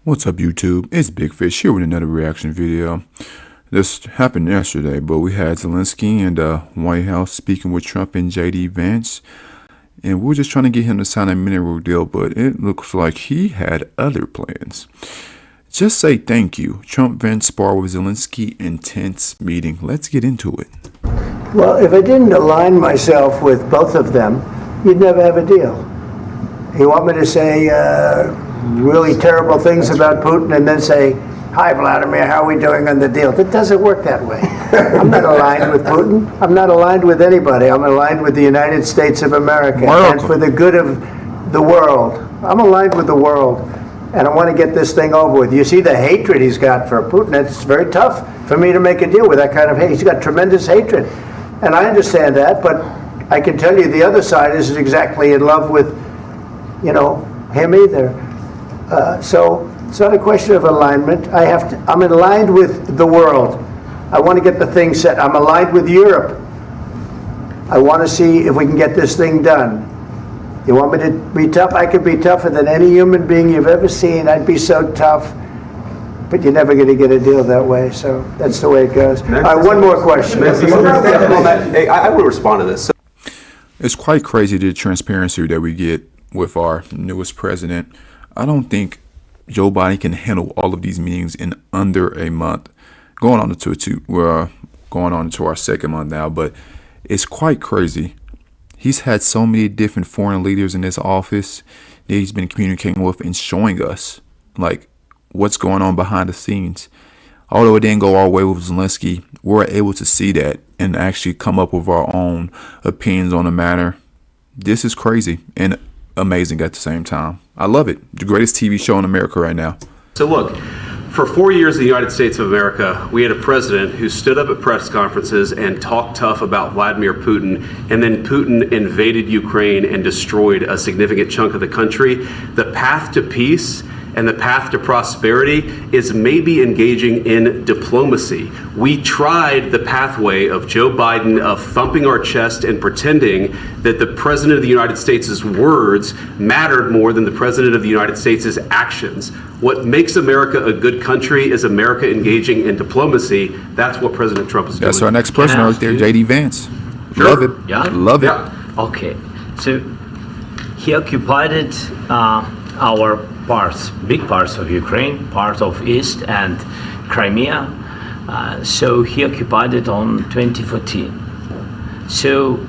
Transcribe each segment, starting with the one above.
What's up, YouTube? It's Big Fish here with another reaction video. This happened yesterday, but we had Zelensky in the White House speaking with Trump and JD Vance, and we were just trying to get him to sign a mineral deal, but it looks like he had other plans. Just say thank you. Trump Vance spar with Zelensky, intense meeting. Let's get into it. Well, if I didn't align myself with both of them, you'd never have a deal. You want me to say really terrible things about Putin and then say, "Hi, Vladimir, how are we doing on the deal?" That doesn't work that way. I'm not aligned with Putin. I'm not aligned with anybody. I'm aligned with the United States of America and for the good of the world. I'm aligned with the world, and I want to get this thing over with. You see the hatred he's got for Putin. It's very tough for me to make a deal with that kind of hate. He's got tremendous hatred, and I understand that, but I can tell you the other side isn't exactly in love with, him either. So it's not a question of alignment. I'm aligned with the world. I want to get the thing set. I'm aligned with Europe. I want to see if we can get this thing done. You want me to be tough? I could be tougher than any human being you've ever seen. I'd be so tough. But you're never going to get a deal that way. So that's the way it goes. All right, one more question. Hey, I will respond to this. It's quite crazy the transparency that we get with our newest president. I don't think Joe Biden can handle all of these meetings in under a month. We're going on to our second month now, but it's quite crazy. He's had so many different foreign leaders in his office that he's been communicating with and showing us like what's going on behind the scenes. Although it didn't go our way with Zelensky, we're able to see that and actually come up with our own opinions on the matter. This is crazy and amazing at the same time. I love it. The greatest TV show in America right now. So look, for 4 years in the United States of America, we had a president who stood up at press conferences and talked tough about Vladimir Putin, and then Putin invaded Ukraine and destroyed a significant chunk of the country. The path to peace and the path to prosperity is maybe engaging in diplomacy. We tried the pathway of Joe Biden of thumping our chest and pretending that the President of the United States' words mattered more than the President of the United States' actions. What makes America a good country is America engaging in diplomacy. That's what President Trump is doing. That's our next president right there, JD Vance. Sure. Love it. Yeah? Love it. Yeah. Okay, so he occupied our big parts of Ukraine, part of East and Crimea. So he occupied it on 2014. So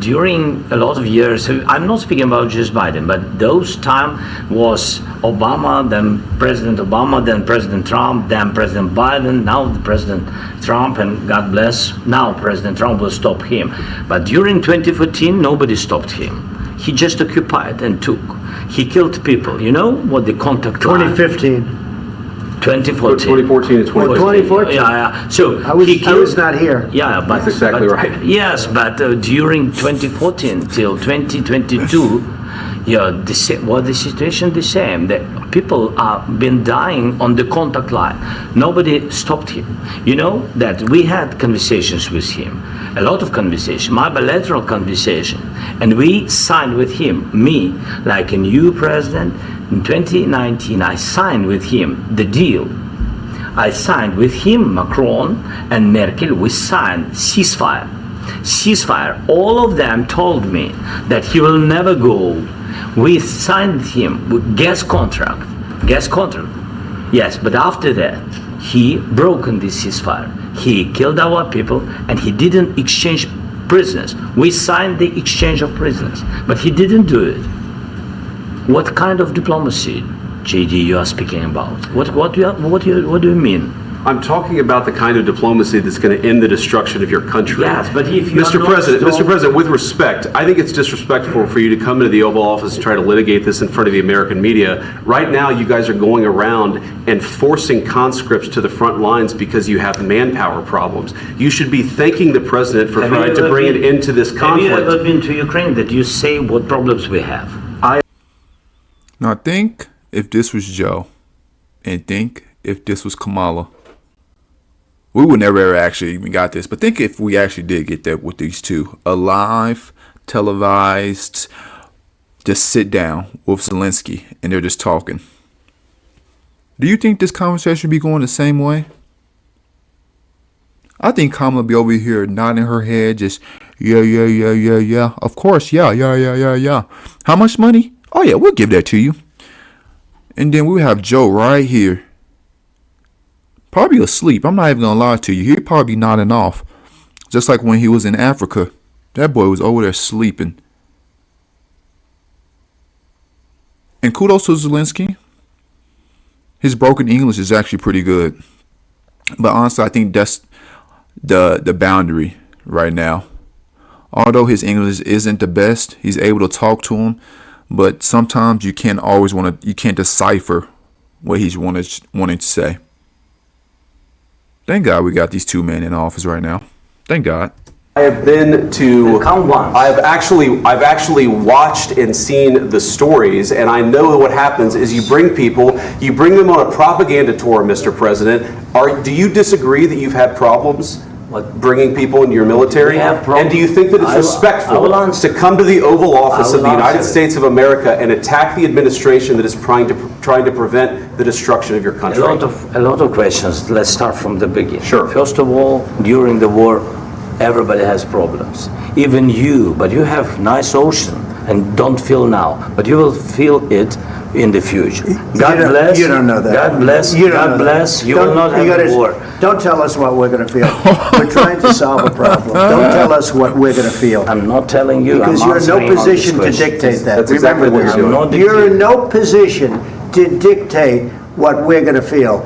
during a lot of years, so I'm not speaking about just Biden, but those time was Obama, then President Obama, then President Trump, then President Biden, now the President Trump, and God bless, now President Trump will stop him. But during 2014, nobody stopped him. He just occupied and took. He killed people. You know what the contact line? 2015. 2014 2014. and 2014. 2014. Yeah. So I was not here. Yeah, but That's exactly right. Yes, but during 2014 till 2022, the situation the same. The people have been dying on the contact line. Nobody stopped him. You know that we had conversations with him, a lot of conversation, my bilateral conversation, and we signed with him, me, like a new president. In 2019, I signed with him the deal. I signed with him, Macron and Merkel, we signed ceasefire. All of them told me that he will never go. We signed him with gas contract. Yes, but after that, he broken this ceasefire. He killed our people and he didn't exchange prisoners. We signed the exchange of prisoners, but he didn't do it. What kind of diplomacy, JD, you are speaking about? What do you mean? I'm talking about the kind of diplomacy that's going to end the destruction of your country. Yes, but if you Mr. President, with respect, I think it's disrespectful for you to come into the Oval Office and try to litigate this in front of the American media. Right now, you guys are going around and forcing conscripts to the front lines because you have manpower problems. You should be thanking the President for trying to bring an end to this conflict. Have you ever been to Ukraine that you say what problems we have? Now think if this was Joe and think if this was Kamala. We would never ever actually even got this, but think if we actually did get that with these two. A live, televised, just sit down with Zelensky and they're just talking. Do you think this conversation be going the same way? I think Kamala be over here nodding her head, just yeah. Of course, yeah. How much money? Oh yeah, we'll give that to you. And then we have Joe right here, probably asleep. I'm not even gonna lie to you. He'd probably be nodding off, just like when he was in Africa. That boy was over there sleeping. And kudos to Zelensky. His broken English is actually pretty good. But honestly, I think that's the boundary right now. Although his English isn't the best, he's able to talk to him. But sometimes you can't decipher what he's wanting to say. Thank God we got these two men in office right now. Thank God. I have been to. Come once. I've actually watched and seen the stories, and I know what happens is you bring them on a propaganda tour, Mr. President. Do you disagree that you've had problems bringing people into your military? We have problems. And do you think that it's respectful to come to the Oval Office of the United States of America and attack the administration that is trying to prevent the destruction of your country? A lot of questions. Let's start from the beginning. Sure. First of all, during the war, everybody has problems. Even you, but you have nice ocean and don't feel now, but you will feel it in the future. God bless. You don't know that. God bless. God bless. You will not have a war. Don't tell us what we're going to feel. We're trying to solve a problem. Don't tell us what we're going to feel. I'm not telling you. Because you're in no position to dictate that. That's exactly what you're doing. You're in no position to dictate what we're going to feel.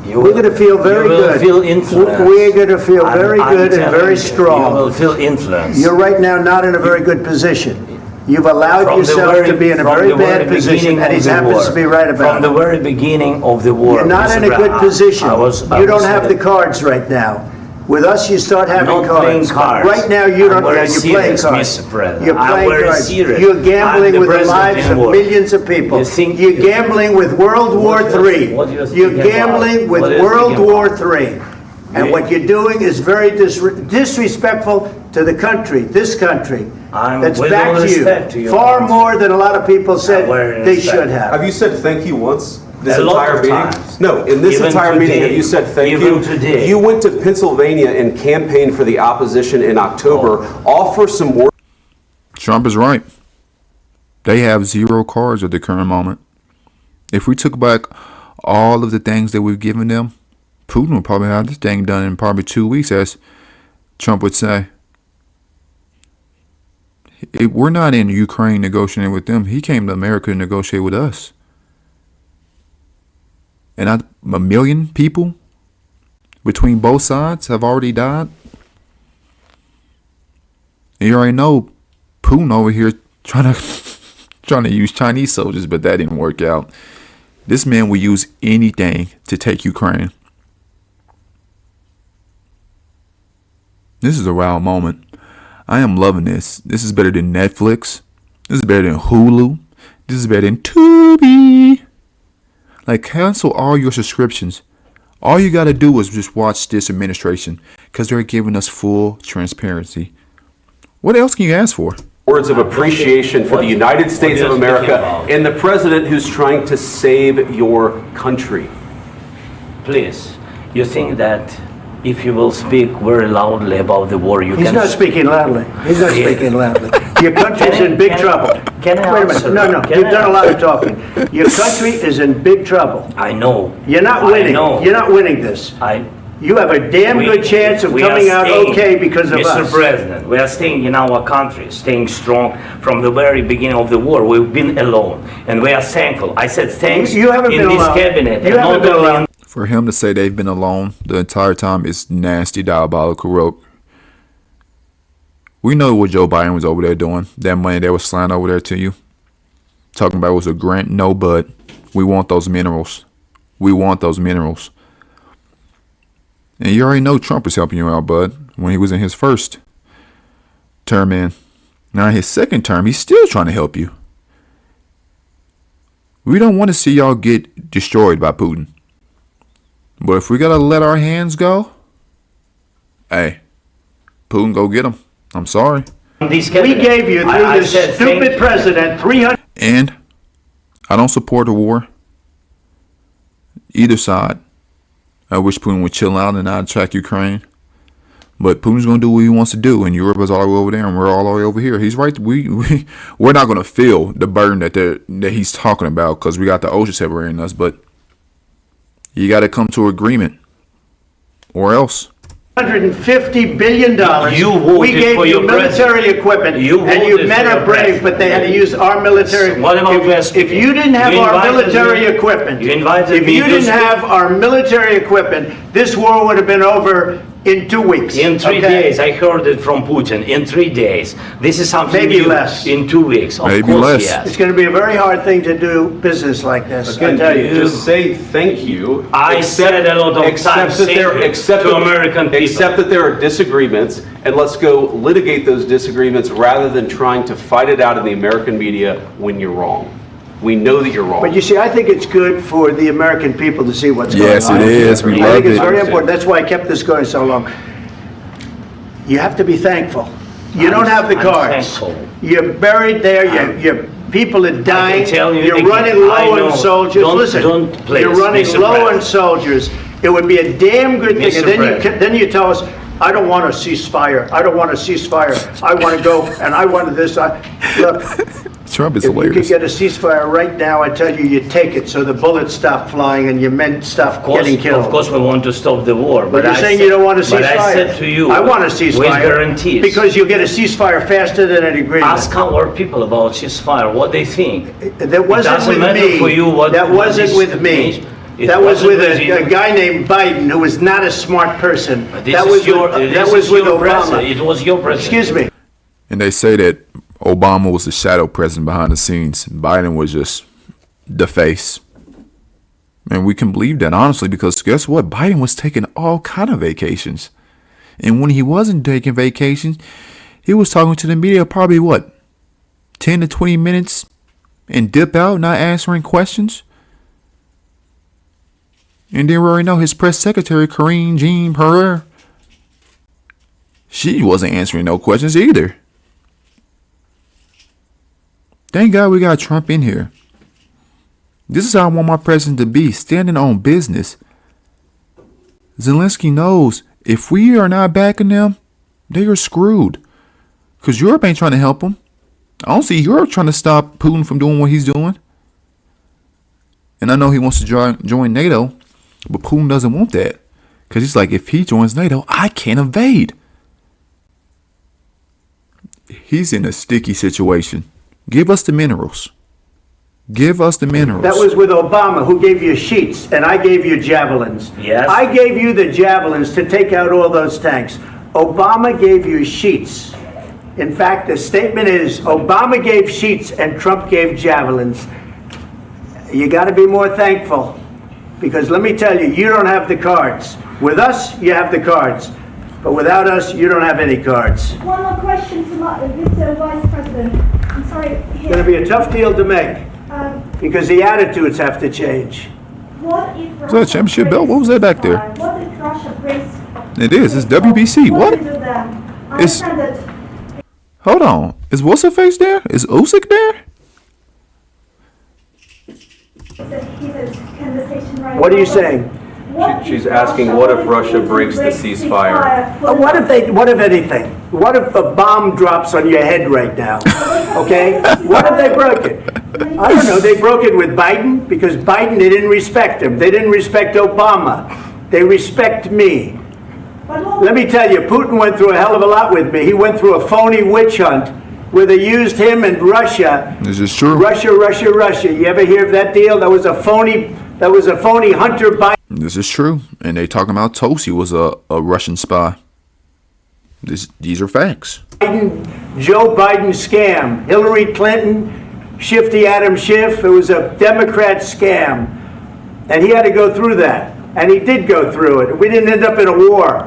We're going to feel very good. You will feel influenced. We're going to feel very good and very strong. You will feel influenced. You're right now not in a very good position. You've allowed yourself to be in a very bad position, and he happens to be right about it. From the very beginning of the war. You're not in a good position. You don't have the cards right now. With us, you start having cards. Right now, you don't. You're playing cards. You're playing cards. You're gambling with the lives of millions of people. You're gambling with World War III. You're gambling with World War III. And what you're doing is very disrespectful to the country, this country, that's back to you, far more than a lot of people said they should have. Have you said thank you once? This A lot entire of meeting? times. No, in this Even entire meeting, today. have you said thank Even you? today. You went to Pennsylvania and campaigned for the opposition in October. Offer some more. Trump is right. They have zero cards at the current moment. If we took back all of the things that we've given them, Putin would probably have this thing done in probably 2 weeks, as Trump would say. We're not in Ukraine negotiating with them. He came to America to negotiate with us. And a million people between both sides have already died. And you already know Putin over here trying to use Chinese soldiers, but that didn't work out. This man will use anything to take Ukraine. This is a wild moment. I am loving this. This is better than Netflix. This is better than Hulu. This is better than Tubi. Like, cancel all your subscriptions. All you got to do is just watch this administration, because they're giving us full transparency. What else can you ask for? Words of appreciation for the United States of America and the president who's trying to save your country. Please, you think that if you will speak very loudly about the war, you He's can... not speaking loudly. He's not speaking loudly. Your country's in big trouble. Can I Wait a answer? minute. No, you've done a lot of talking. Your country is in big trouble. I know. You're not winning. I know. You're not winning this. You have a damn good chance of coming out okay because of us. Mr. President, we are staying in our country, staying strong from the very beginning of the war. We've been alone, and we are thankful. I said thanks You haven't in been this alone. cabinet. You haven't been alone. For him to say they've been alone the entire time is nasty, diabolical, rope. We know what Joe Biden was over there doing. That money that was flying over there to you. Talking about it was a grant, no, but we want those minerals. We want those minerals. And you already know Trump was helping you out, bud, when he was in his first term in. Now in his second term, he's still trying to help you. We don't want to see y'all get destroyed by Putin. But if we got to let our hands go, hey, Putin, go get them. I'm sorry. We gave you, through this stupid president, 300... And I don't support a war. either side. I wish Putin would chill out and not attack Ukraine. But Putin's going to do what he wants to do, and Europe is all the way over there, and we're all the way over here. He's right. We're not going to feel the burden that he's talking about because we got the ocean separating us. But you got to come to agreement, or else. $150 billion. You voted we gave for you your military equipment, and you voted men for are your brave, president. but they had to use our military. What about If you didn't have You our invited military me- equipment, you invited if me you to didn't speak- have our military equipment, this war would have been over in 2 weeks. In 3 okay? days, I heard it from Putin. In 3 days, this is something Maybe new. less. In 2 weeks, of Maybe course, less. yes. It's going to be a very hard thing to do business like this. I Again, tell you. just say thank you. I said a lot of Accept times that there, thank you accept to that- American people. Accept that there are disagreements, and let's go litigate those disagreements rather than trying to fight it out in the American media when you're wrong. We know that you're wrong. But you see, I think it's good for the American people to see what's Yes, going on. it is. We I love think it's it. very important. That's why I kept this going so long. You have to be thankful. You don't have the I'm cards. thankful. You're buried there. Your people are dying. tell you You're again, running I low know. on soldiers. Don't- Listen, don't please, you're running Mr. low on President. soldiers. It would be a damn good thing. Mr. And then President. then you tell us, I don't want a ceasefire. I don't want a ceasefire. I want to go and I want this. Look. Trump is If you could hilarious. get a ceasefire right now, I tell you, you take it so the bullets stop flying and your men stop getting killed. Of course, we want to stop the war. But you're I saying said- you don't want a ceasefire. But I said to you, I want a ceasefire. with guarantees. Because you'll get a ceasefire faster than an agreement. Ask our people about ceasefire, what they think. That wasn't doesn't with matter me. for you what- That what wasn't is- with me. It That was wasn't with with you. a guy named Biden who was not a smart person. This That is was your, with, this that is was with your president. Obama. It was your president. Excuse me. And they say that Obama was the shadow president behind the scenes. Biden was just the face. And we can believe that, honestly, because guess what? Biden was taking all kind of vacations. And when he wasn't taking vacations, he was talking to the media probably, 10 to 20 minutes and dip out, not answering questions? And then we already know his press secretary, Karine Jean-Pierre, she wasn't answering no questions either. Thank God we got Trump in here. This is how I want my president to be, standing on business. Zelensky knows if we are not backing them, they are screwed. Because Europe ain't trying to help them. I don't see Europe trying to stop Putin from doing what he's doing. And I know he wants to join NATO, but Putin doesn't want that. Because he's like, if he joins NATO, I can't invade. He's in a sticky situation. Give us the minerals. Give us the minerals. That was with Obama, who gave you sheets, and I gave you javelins. Yes. I gave you the javelins to take out all those tanks. Obama gave you sheets. In fact, the statement is Obama gave sheets and Trump gave javelins. You got to be more thankful, because let me tell you, you don't have the cards. With us, you have the cards. But without us, you don't have any cards. One more question to Mr. Vice President. I'm sorry. It's going to be a tough deal to make, because the attitudes have to change. What if that a championship belt? What was that back there? What if Russia breaks? It is. It's WBC. What? do you do then? I It's- understand that Hold on. Is what's her face there? Is Usyk there? it's a heated conversation right What are you now. saying? What She's if asking, what if Russia breaks the ceasefire? What if anything? What if a bomb drops on your head right now? Okay? What if they broke it? I don't know. They broke it with Biden because Biden, they didn't respect him. They didn't respect Obama. They respect me. Let me tell you, Putin went through a hell of a lot with me. He went through a phony witch hunt where they used him and Russia. Is this true? Russia. You ever hear of that deal? That was a phony Hunter Biden. This is true. And they talking about Tosi was a Russian spy. These are facts. Joe Biden scam. Hillary Clinton, Shifty Adam Schiff. It was a Democrat scam. And he had to go through that. And he did go through it. We didn't end up in a war.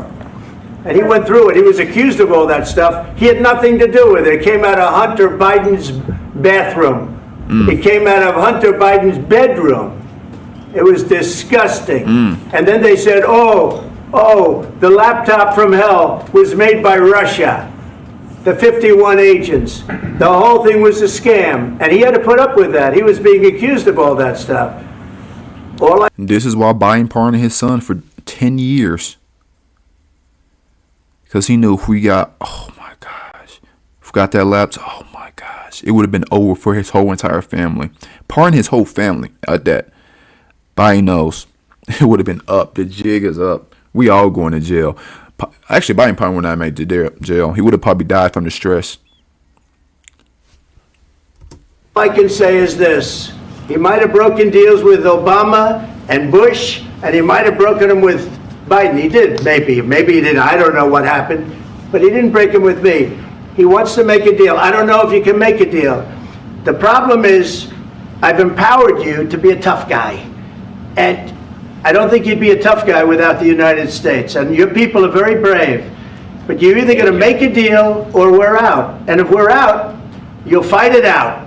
And he went through it. He was accused of all that stuff. He had nothing to do with it. It came out of Hunter Biden's bathroom. It came out of Hunter Biden's bedroom. It was disgusting. And then they said, the laptop from hell was made by Russia. The 51 agents. The whole thing was a scam. And he had to put up with that. He was being accused of all that stuff. All I This is why Biden pardoned his son for 10 years. Because he knew if we got, oh my gosh, if we got that lapse, oh my gosh, it would have been over for his whole entire family. Pardon his whole family at that. Biden knows it would have been up. The jig is up. We all going to jail. Actually, Biden probably would not make it to jail. He would have probably died from the stress. can say is this. He might have broken deals with Obama and Bush, and he might have broken them with Biden. He did, maybe. Maybe he didn't. I don't know what happened. But he didn't break them with me. He wants to make a deal. I don't know if you can make a deal. The problem is, I've empowered you to be a tough guy. And I don't think you'd be a tough guy without the United States. And your people are very brave. But you're either going to make a deal or we're out. And if we're out, you'll fight it out.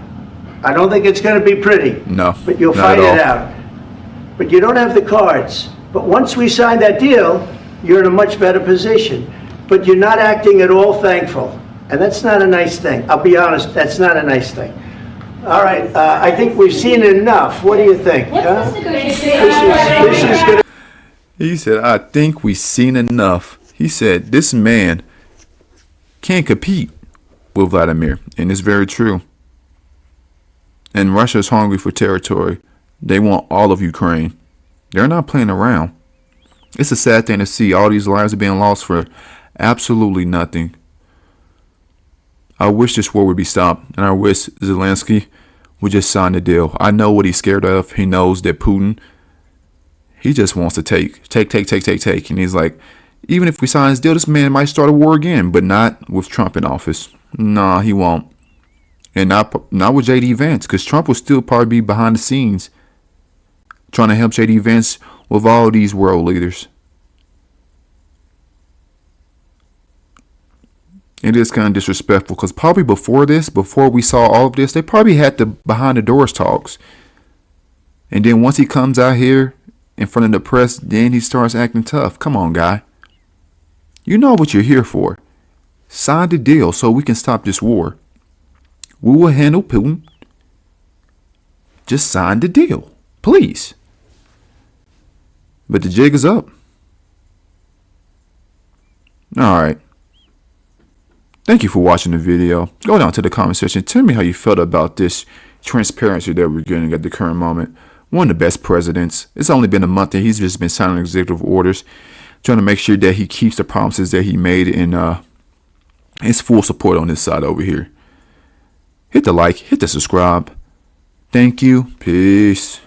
I don't think it's going to be pretty. No, But you'll not fight at it all. out. But you don't have the cards. But once we sign that deal, you're in a much better position. But you're not acting at all thankful. And that's not a nice thing. I'll be honest, that's not a nice thing. All right, I think we've seen enough. What do you think? What's huh? this negotiation? This is going to He said, I think we've seen enough. He said, this man can't compete with Vladimir. And it's very true. And Russia's hungry for territory. They want all of Ukraine. They're not playing around. It's a sad thing to see all these lives are being lost for absolutely nothing. I wish this war would be stopped, and I wish Zelensky would just sign the deal. I know what he's scared of. He knows that Putin, he just wants to take. And he's like, even if we sign this deal, this man might start a war again, but not with Trump in office. Nah, he won't. And not with JD Vance, because Trump will still probably be behind the scenes trying to help JD Vance with all these world leaders. It is kind of disrespectful because probably before we saw all of this, they probably had the behind the doors talks. And then once he comes out here in front of the press, then he starts acting tough. Come on, guy. You know what you're here for. Sign the deal so we can stop this war. We will handle Putin. Just sign the deal, please. But the jig is up. All right. Thank you for watching the video. Go down to the comment section. Tell me how you felt about this transparency that we're getting at the current moment. One of the best presidents. It's only been a month and he's just been signing executive orders, trying to make sure that he keeps the promises that he made, and his full support on this side over here. Hit the like, hit the subscribe. Thank you. Peace.